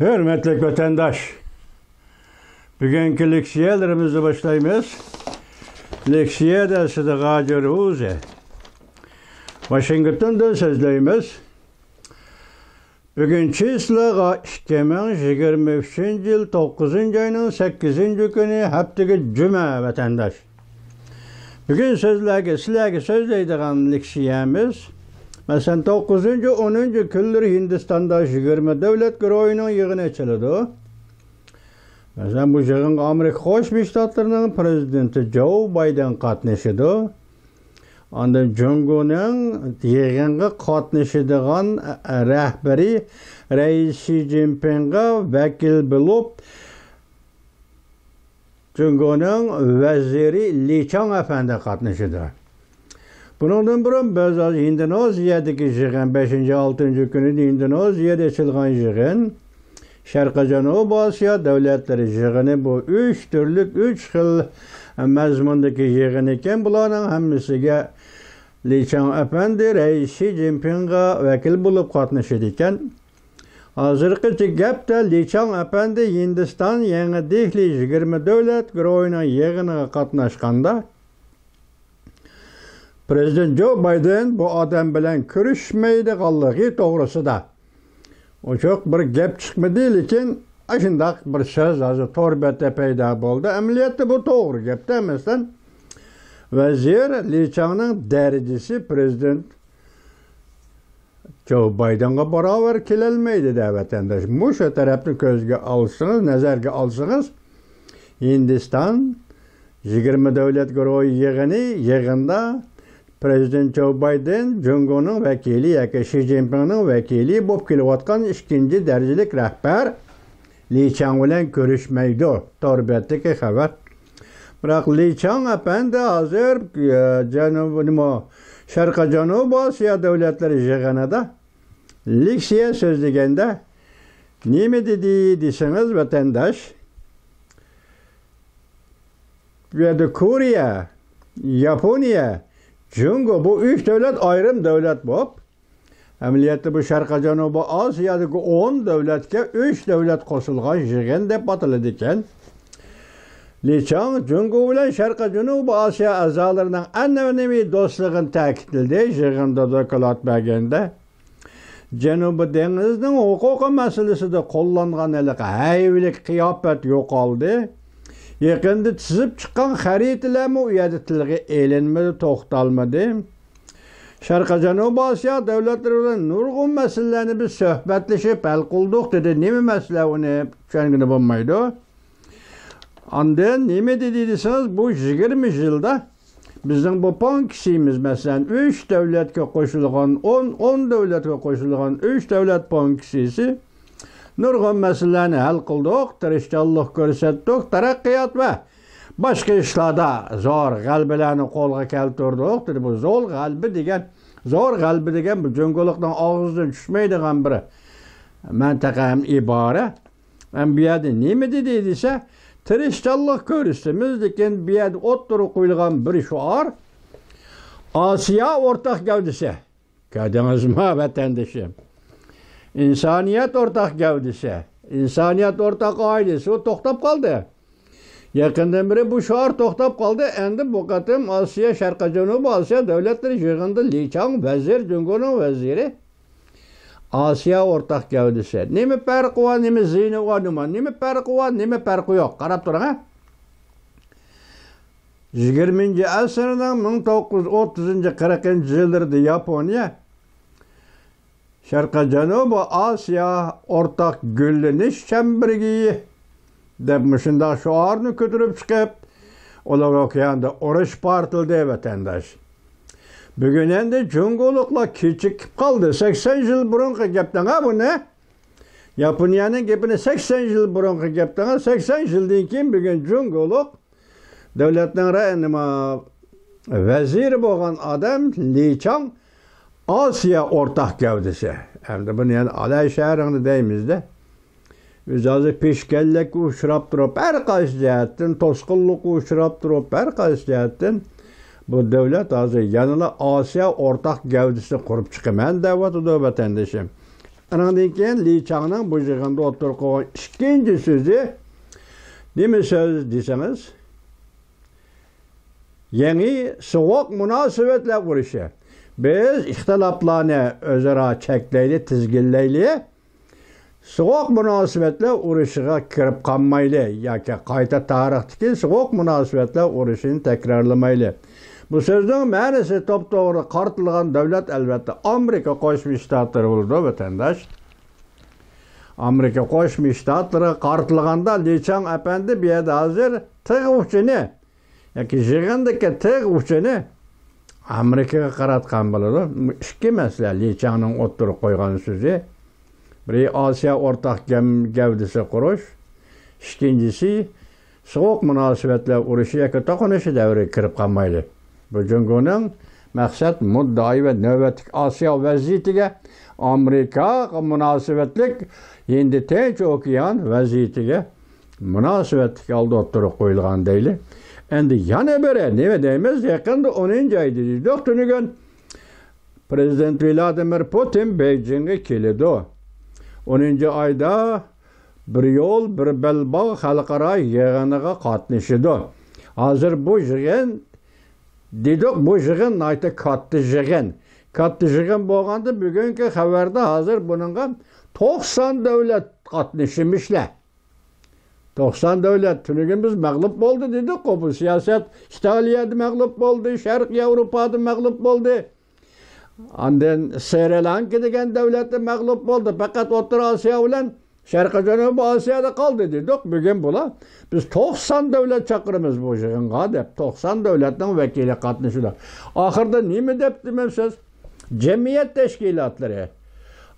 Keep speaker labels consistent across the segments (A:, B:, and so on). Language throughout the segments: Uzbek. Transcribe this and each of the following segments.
A: Hürmetli vatandaş, bugünkü leksiyelerimizi başlayımız. Leksiye dersi de Gacer Uze. Washington'dan sözleyimiz. Bugün çisla 2023 yıl 9. ayının 8. günü haftaki cuma vatandaş. Bugün sizlerge sözleydiğen leksiyemiz. Mesela 9. 10. külleri Hindistan'da 20 devlet güroyunun yığını açıldı. Mesela bu yığın Amerika Koşmuş Ştatlarının prezidenti Joe Biden katnaşıdı. Ondan Cumhur'un yığınga katnaşıdığın rehberi Reis Xi Jinping'e vekil bulup Cumhur'un veziri Li Chang Efendi katnaşıdı. Bundan burun biz Indonezya'daki yığın 5-6. günü Indonezya'da açılgan yığın Şarkı Canubu Asya devletleri yığını bu 3 türlük 3 xil mezmundaki yığın iken bularning hammasiga Li Chang Efendi Reis Xi Jinping'e vekil bulup katnaşıdı iken hazırki gapda Li Chang Efendi Hindistan Yangi Dehli 20 devlet güroyunun yığınına katnaşkanda Prezident Joe Biden bu adam bilen görüşmeydiganligi to'g'risida o çok bir gap chiqmadi, lekin ashundaq bir so'z hozir to'rbetda paydo bo'ldi. Amaliyotda bu to'g'ri gapda emasdan vazir Li Chang'ning darajasi prezident Joe Biden'ga barobar kelolmaydi de vatandaş. Mushu tarafni ko'zga olsangiz, nazarga olsangiz Hindiston 20 davlat guruhi yig'inda Prezident Joe Biden Cumhur'un vekili yoki Xi Jinping'ning vekili bo'lib kelayotgan ikkinchi darajalik rahbar Li Chang bilan ko'rishmaydi. To'rbetdagi xabar. Biroq Li Chang Efendi hozir Sharqi Janubiy Osiyo davlatlari yig'inida leksiya so'zlaganda nima dedi desangiz vatandosh, bu yerda Koreya, Yaponiya, Cumhur bu 3 devlet ayrım devlet bo'lib, amaliyotda bu Sharqi Janubiy Osiyodagi 10 devletga 3 devlet qo'shilgan yig'in deb ataladi ekan. Li Chang Cumhur bilan Sharqi Janubiy Osiyo a'zolarining an'anaviy do'stligini ta'kidladi. Yig'inda doklad berganda Janubiy dengizning huquqi masalasida qo'llangan hayvlik qiyofat yo'qoldi. Yaqinda chizib chiqqan xaritalarmi u yerda tilga elinmadi, to'xtalmadi. Sharqi Janubiy Osiyo davlatlari bilan nurg'un masalalarni biz suhbatlashib hal qildik dedi. Nima masala uni tushungani bo'lmaydi. Ondan nima dedi desangiz, bu 20 yilda bizning bu ponksimiz masalan 3 davlatga qo'shilgan 10 davlatga qo'shilgan 3 davlat ponksisi nurg'un masalalarni hal qildik, tirishchilik ko'rsatdik, taraqqiyot va boshqa ishlarda zo'r g'albalarni qo'lga keltirdik dedi. Bu zo'r g'alba degan bu Cumhurlikning og'zidan tushmaydigan bir mintaqa ham ibora. Bu yerda nima dedi desa, tirishchilik ko'rsatamiz, lekin bu yerda o'ttirib qo'yilgan bir shuar Osiyo o'rtaq gavdasi. Ko'rdingizmi vatandoshim? İnsaniyet ortak gavdisi, insaniyet ortak ailesi o to'xtab qoldi. Yaqindan beri bu şuar to'xtab qoldi. Endi bu qatim Osiyo, Sharqi Janubiy Osiyo davlatlari yig'inida Li Chang vazir, Cumhurning vaziri Osiyo ortak gavdisi. Nima farqi bor, nima ziyni bor, nima farqi bor, nima farqi yo'q. Qarab turing ha. 20-asrning 1930-40 yillarida Sharqi Janubiy Osiyo o'rtaq gullanish chambaragi deb shunday shuarni ko'tarib chiqib, ular okeanda urush portildi vatandosh. Bugun endi Cumhurliklar kechikib qoldi. 80 yil burungi gapdan bu ne? Yaponiyaning gapini 80 yil burungi gapdan 80 yildan keyin bugun Cumhurlik davlatning vaziri bo'lgan odam Li Chang Osiyo o'rtaq gavdasi. Endi buni yana alay shahrini deymizda. Biz hozir peshkallikka uchrab turib, har qaysi jihatdan to'sqinlikka uchrab turib, har qaysi jihatdan bu davlat hozir yanada Osiyo o'rtaq gavdasi qurib chiqaman deyapti vatandoshim. Andan keyin Li Changning bu yig'inda o'tirib qo'ygan ikkinchi so'zi nima so'z desangiz, yangi sovuq munosabatlar qurishi. Biz ixtiloflarni o'zaro cheklayli, tizginlayli, sovuq munosabatlar urushiga kirib qolmayli yoki qayta tarixdagi sovuq munosabatlar urushini takrorlamayli. Bu so'zning ma'nosi to'g'ri qartilgan davlat albatta Amerika Qo'shma Shtatlari bo'ldi, vatandosh. Amerika Qo'shma Shtatlari qartilganda Li Chang apandi bu yerda hozir tig' uchini yoki yig'indagi tig' uchini Amerikaga qaratgan bo'ladi. Ikki masala Li Changning o'tirib qo'ygan so'zi. Biri Osiyo o'rtaq gavdasi qurish, ikkinchisi sovuq munosabatlar urushi yoki to'qinishi davriga kirib qolmaydi. Bu Jungoning maqsad muddai va navbatdagi Osiyo vaziyatiga Amerika munosabatlik endi Tinch okean vaziyatiga munosabatlik oldi o'tirib qo'yilgan deyli. Endi yana biri nima deymiz? Yaqinda 10-oyda deydi, tunugun Prezident Vladimir Putin Beijingga keldi. 10-oyda bir yo'l bir belbog' xalqaro yig'iniga qatnashdi. Hozir bu yig'in dedik, bu yig'in ayta katta yig'in. Katta yig'in bo'lganda bugungi xabarda hozir buningga 90 davlat qatnashmışlar. 90 davlat tunugun biz mag'lub bo'ldi dedik, bu siyosat Italiyada mag'lub bo'ldi, Sharq Yevropada mag'lub bo'ldi. Ondan Sri Lanka degan davlatda mag'lub bo'ldi. Faqat O'rta Osiyo bilan Sharq Janubiy Osiyoda qoldi dedik. Bugun bular biz 90 davlat chaqiramiz bu yig'inga deb 90 davlatning vakili qatnashdi. Oxirida nima debdimsiz? Jamiyat tashkilotlari,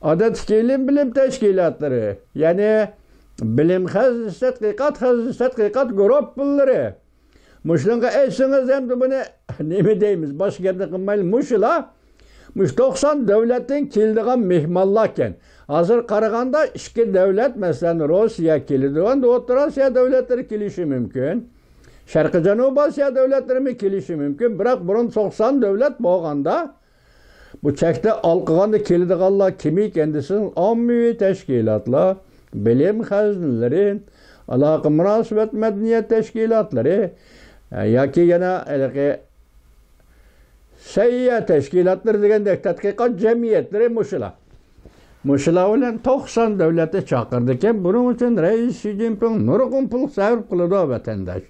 A: odatdagi bilim tashkilotlari, ya'ni bilim tadqiqot guruhlari. Mushunga aytsangiz ham buni nima deymiz? Boshqa gapni qilmaylik. Mushlar 90 davlatdan keldigan mehmonlar ekan. Hozir qaraganda ikki davlat, masalan, Rossiya keldi, endi O'rta Osiyo davlatlari kelishi mumkin. Sharq Janubiy Osiyo davlatlari kelishi mumkin. Biroq burun 90 davlat bo'lganda bu chekda olqiganda keladiganlar kim ekan desin, ommaviy tashkilotlar, bilim xazinalari, aloqa munosabat madaniyat tashkilotlari yoki yana sayya tashkilotlar degandek tadqiqot jamiyatlari mushlar. Mushlar bilan 90 davlatga chaqirdi ekan. Buning uchun Rais Xi Jinping nurg'un pul sarf qiladi vatandosh.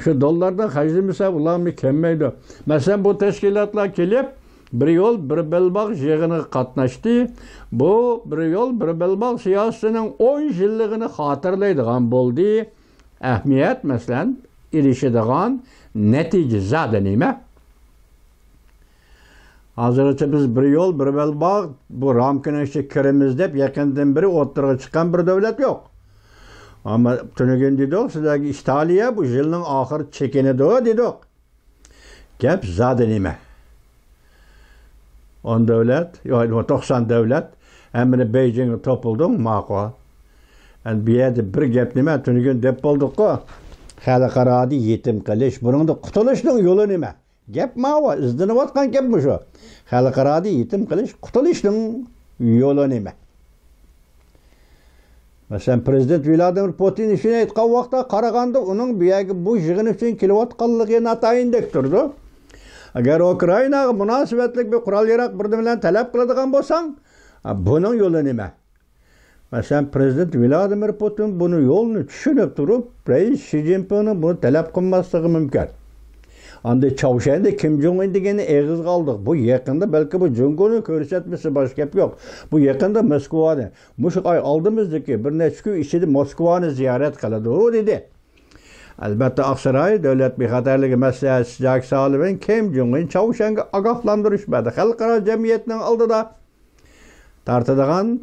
A: Shu dollardan xarjlamasa ularni kelmaydi. Masalan, bu tashkilotlar kelib bir yo'l bir belbog' yig'iniga qatnashdi. Bu bir yo'l bir belbog' siyosatining 10 yilligini xotirlaydigan bo'ldi. Ahamiyat masalan erishadigan natija zada nima? Hozircha biz bir yo'l bir belbog' bu ramkaning ichiga kiramiz deb yaqindan biri o'tirg'a chiqqan bir davlat yo'q. Ama tunugun dedik, sizlarga Italiya bu yilning oxiri chekinadi dedik. Gap zada nima? 10 davlat, yoki 90 davlat hamini Beijingga topildi, ma'qul. Endi bu yerda bir gap nima? Tunugun deb bo'ldik-ku. Xalqaro yetim qilish, buningda qutulishning yo'li nima? Gap ma'va, izlanayotgan gap bu shu. Xalqaro yetim qilish, qutulishning yo'li nima? Masalan, Prezident Vladimir Putin ishini aytgan vaqtda qaraganda uning bu yig'in uchun kelayotganligi natayindek turdi. Agar Ukrainaga munosabatlik bir qurol-yarog' bilan talab qiladigan bo'lsang, buning yo'li nima? Masalan, Prezident Vladimir Putin buni yo'lni tushunib turib, Rais Xi Jinpingning buni talab qilmasligi mumkin. Anda Çavuşen'de Kim Jong-un degeni eğiz kaldık. Bu yakında belki bu Jong-un'u körsetmesi başka yok. Bu yakında Moskova'da. Muşuk ay aldığımızdaki bir neçe gün içinde Moskova'nı ziyaret kıladı. O dedi. Elbette Aksaray Devlet Bexatarlığı Meselesi Jack Sullivan Kim Jong-un Çavuşen'e agahlandırışmadı. Halkara cemiyetinin aldıda tartıdığan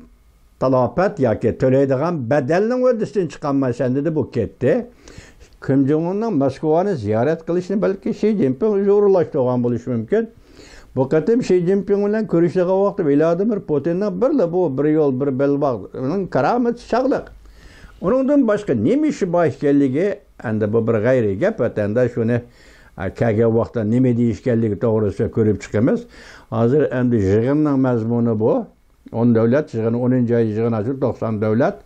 A: talafet yoki to'laydigan bedelning o'rnisidan chiqolmasan dedi bu ketdi. Kim Jong-unning Moskvani ziyorat qilishini balki Xi Jinping zo'rlashtirgan bo'lishi mumkin. Bu qatim Xi Jinping bilan ko'rishgan vaqtda Vladimir Putinning bir yo'l bir belbog'ning karamati chaqliq. Uningdan boshqa nima ishi bor ekanligi endi bu bir g'ayriy gap, vatanda shuni kelgan vaqtda nima deyishganligi to'g'risida ko'rib chiqamiz. Hozir endi yig'inning mazmuni bu. 10 davlat yig'ini 10-oy yig'ini açıp 90 davlat.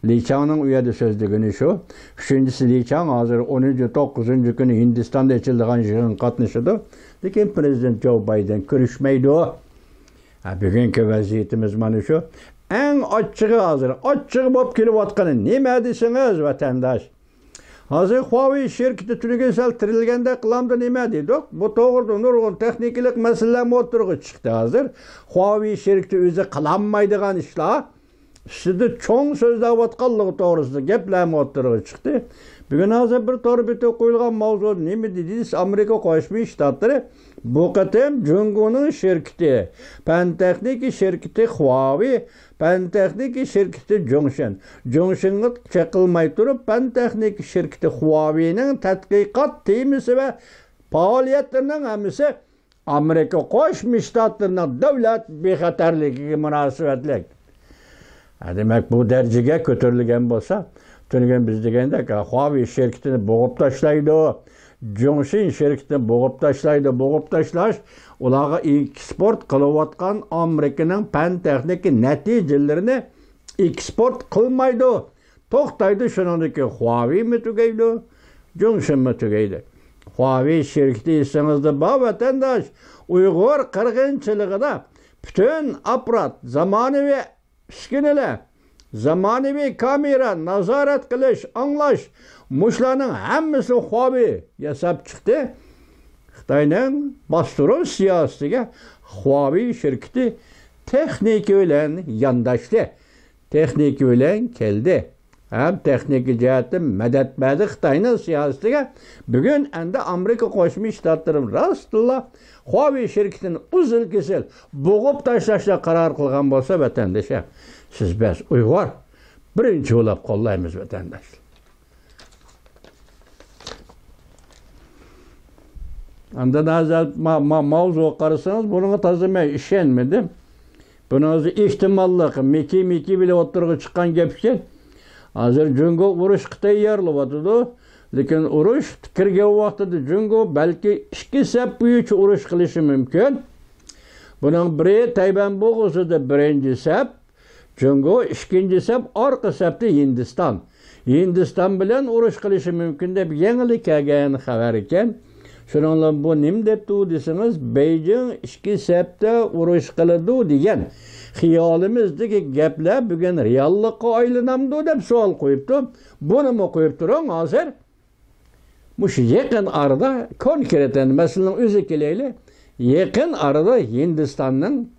A: Li Chang'ın uyada sözlüğünü şu. Üçüncüsü Li Chang hazır 10-9 günü Hindistan'da içildiğin yig'in katnışıdı. Lekin Prezident Joe Biden görüşmeydi o. Bugünkü vaziyetimiz mana şu. En açığı hazır. Açığı bop kelyapatqany nima desiniz vatandaş? Hazır Huawei şirketi tünigeseltirilgende kılamda nima dedik? Bu toğırda nurgun texniklik meseleler oturgu çıktı hazır. Huawei şirketi özü kılanmaydıgan işler. Sizi çoğun sözleyatqanlığı doğrusu gepler oturgu çıktı. Bugün hazır bir torbete koyulgan mavzu nemi dediniz? Amerika Qo'shma Shtatlari bu qatam Jungo'nun şirketi, Pan-texnik şirketi Huawei, Pan-texnik şirketi Zhongshan. Zhongshan'ı çekilmay turup Pan-texnik şirketi Huawei'nin tadqiqat temisi ve faaliyetlerinin hemisi Amerika Qo'shma Shtatlarının devlet bexatarligiga münasebetlik. Demek bu dereceye kötürülgen bolsa, tünügen biz degende ki Huawei şirketini boğup taşlaydı o. Zhongshan şirketini boğup taşlaş, ulağa eksport kılıvatkan Amerika'nın Pan-texnik neticelerini eksport kılmaydı o. Toktaydı şunundaki Huawei mi tügeydi, Zhongshan mi tügeydi? Huawei şirketi isenizde bağ vatandaş, Uygur kırgınçılığında bütün aparat, zamanı ve işkineler, zamanıvi kamera, nazaret kılış, anlaş, muşlarının hemmisi Huawei yasap çıktı. Xitayning bastırı siyasetiga Huawei şirketi texniki bilen yandaştı. Texniki bilen keldi. Hem texniki cihetten medetmedi Xitayning siyasetiga. Bugün endi Amerika Qo'shma Shtatlari rastla Huawei şirketini uzun kesil boğup taşlaşla karar kılgan bolsa vatandaşa. Siz biz Uygur birinci olap kollaymiz vatandaş. Anda nazar mavzu qarısanız bununla tazımay işenmedim. Bunun ihtimallık miki bile oturgu çıkan gepken hazır Jungo uruş Xitay yarlıvatıdı. Lekin uruş kirgen vaqtida Jungo belki 2 sep büyük uruş kılışı mümkün. Bunun biri Tayvan boğuzuda birinci sep, Jungo ikinci sep, arka septe Hindistan. Hindistan bilen uruş kılışı mümkün deb yenilik kelgen haber eken. Şununla bu nim depti desiniz, Beijing 2 septe uruş kılıdı degan. Xiyolimizdagi gaplar bugün reallikqa aylanamdi deb savol qo'yibdi. Buni mi qo'yib turing hozir? Şu yakın arada konkreten meselenin özü keleyli yakın arada Hindistan'ın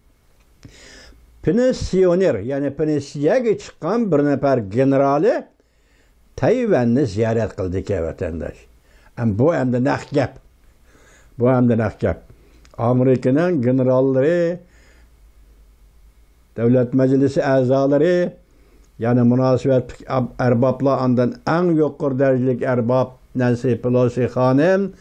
A: pensioner yani pensiyaya çıkan bir nefer generali Tayvan'ı ziyaret kıldı ki vatandaş. Bu hem de nak gap. Bu hem de nak gap. Amerika'nın generalleri, devlet meclisi azaları yani münasebet erbapla andan en yukarı derecelik erbap Nancy Pelosi hanım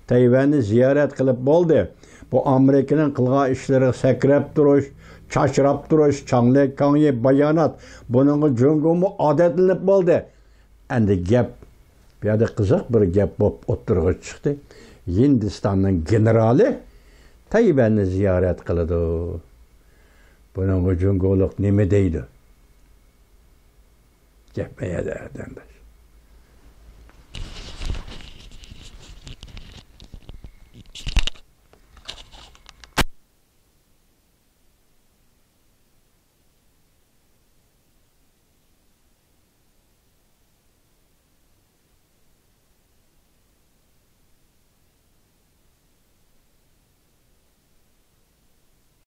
A: Tayvan'ı ziyaret kılıp boldu. Bu Amerika'nın kılgan işleri sakrap duruş, çaşırap duruş, çanlı kanyi bayanat. Bunun Jungo'mu adetlenip boldu. Endi gap, bir yerde kızık bir gap oturgu çıktı. Hindistan'ın generali Tayvan'ı ziyaret kılıdı. Bunun Jungo'luk nime deydi? Gapmeye de